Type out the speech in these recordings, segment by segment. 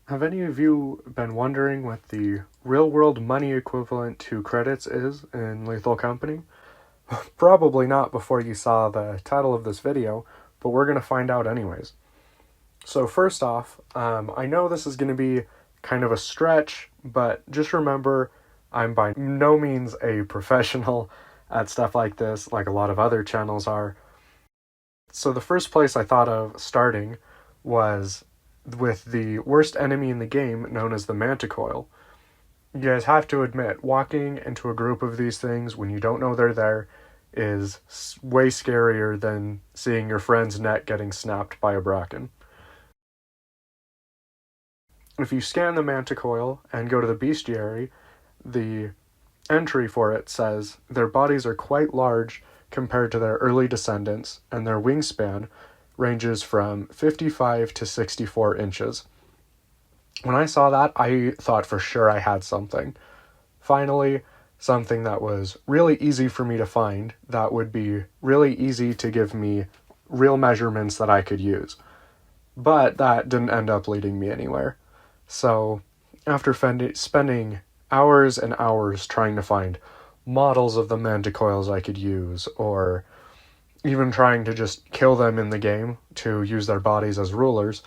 Have any of you been wondering what the real-world money equivalent to credits is in Lethal Company? Probably not before you saw the title of this video, but we're going to find out anyways. So first off, I know this is going to be kind of a stretch, but just remember, I'm by no means a professional at stuff like this, like a lot of other channels are. So the first place I thought of starting was with the worst enemy in the game, known as the Manticoil. You guys have to admit, walking into a group of these things when you don't know they're there is way scarier than seeing your friend's neck getting snapped by a bracken. If you scan the Manticoil and go to the bestiary, the entry for it says their bodies are quite large compared to their early descendants, and their wingspan ranges from 55 to 64 inches. When I saw that, I thought for sure I had something. Finally, something that was really easy for me to find, that would be really easy to give me real measurements that I could use. But that didn't end up leading me anywhere. So, after spending hours and hours trying to find models of the Manticoils I could use, or even trying to just kill them in the game to use their bodies as rulers,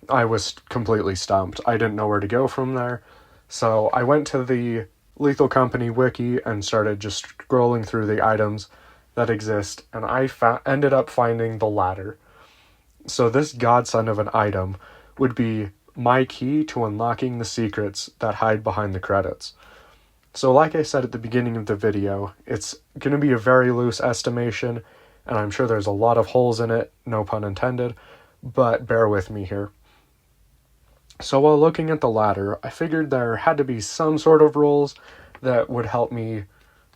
I was completely stumped. I didn't know where to go from there. So I went to the Lethal Company wiki and started just scrolling through the items that exist, and I ended up finding the ladder. So this godsend of an item would be my key to unlocking the secrets that hide behind the credits. So like I said at the beginning of the video, it's going to be a very loose estimation, and I'm sure there's a lot of holes in it, no pun intended, but bear with me here. So while looking at the ladder, I figured there had to be some sort of rules that would help me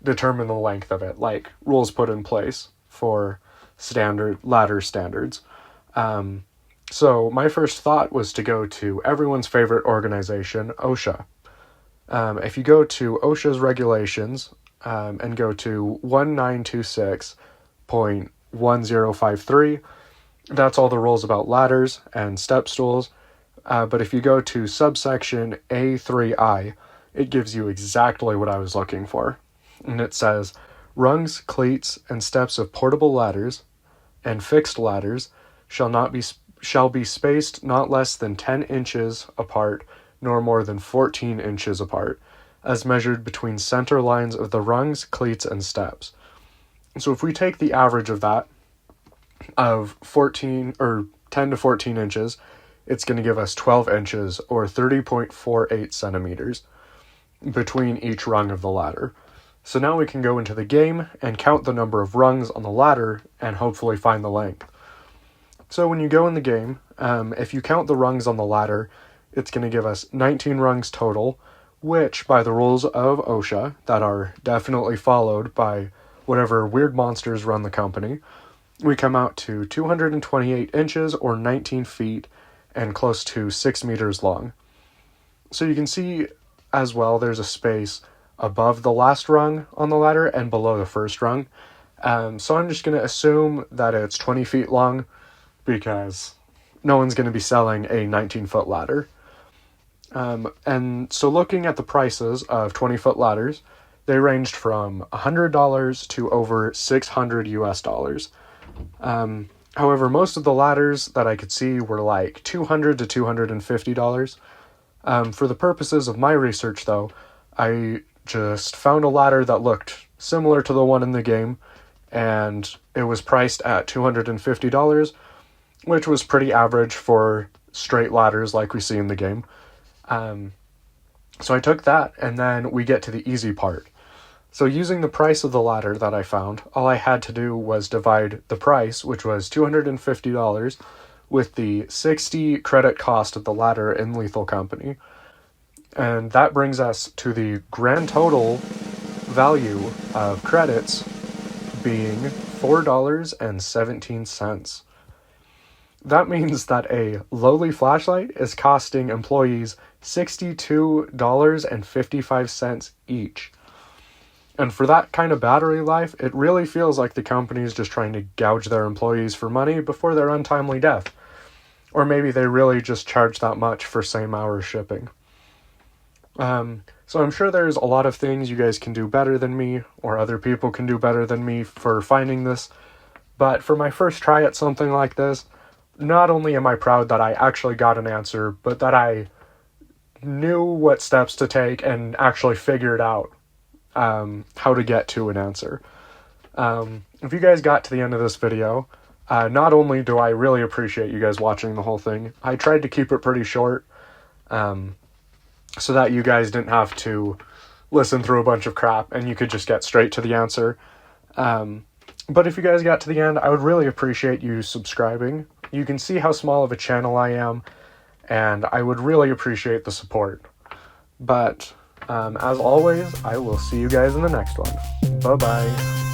determine the length of it, like rules put in place for standard ladder standards. So my first thought was to go to everyone's favorite organization, OSHA. If you go to OSHA's regulations and go to 1926.1053, that's all the rules about ladders and step stools. But if you go to subsection A3I, it gives you exactly what I was looking for. And it says, rungs, cleats, and steps of portable ladders and fixed ladders shall be spaced not less than 10 inches apart, nor more than 14 inches apart, as measured between center lines of the rungs, cleats, and steps. So if we take the average of that, of 10 to 14 inches, it's going to give us 12 inches, or 30.48 centimeters, between each rung of the ladder. So now we can go into the game and count the number of rungs on the ladder and hopefully find the length. So when you go in the game, if you count the rungs on the ladder, it's going to give us 19 rungs total, which, by the rules of OSHA, that are definitely followed by whatever weird monsters run the company, we come out to 228 inches, or 19 feet, and close to 6 meters long. So you can see as well there's a space above the last rung on the ladder and below the first rung. So I'm just going to assume that it's 20 feet long, because no one's going to be selling a 19-foot ladder. And so looking at the prices of 20-foot ladders, they ranged from $100 to over $600 US. However, most of the ladders that I could see were like $200 to $250. For the purposes of my research, though, I just found a ladder that looked similar to the one in the game, and it was priced at $250, which was pretty average for straight ladders like we see in the game. So I took that, and then we get to the easy part. So using the price of the ladder that I found, all I had to do was divide the price, which was $250, with the 60 credit cost of the ladder in Lethal Company. And that brings us to the grand total value of credits being $4.17. That means that a lowly flashlight is costing employees $62.55 each. And for that kind of battery life, it really feels like the company is just trying to gouge their employees for money before their untimely death. Or maybe they really just charge that much for same hour shipping. So I'm sure there's a lot of things you guys can do better than me, or other people can do better than me for finding this. But for my first try at something like this, not only am I proud that I actually got an answer, but that I knew what steps to take and actually figured out how to get to an answer. If you guys got to the end of this video, not only do I really appreciate you guys watching the whole thing, I tried to keep it pretty short, so that you guys didn't have to listen through a bunch of crap and you could just get straight to the answer. But if you guys got to the end, I would really appreciate you subscribing. You can see how small of a channel I am, and I would really appreciate the support. But as always, I will see you guys in the next one. Bye-bye.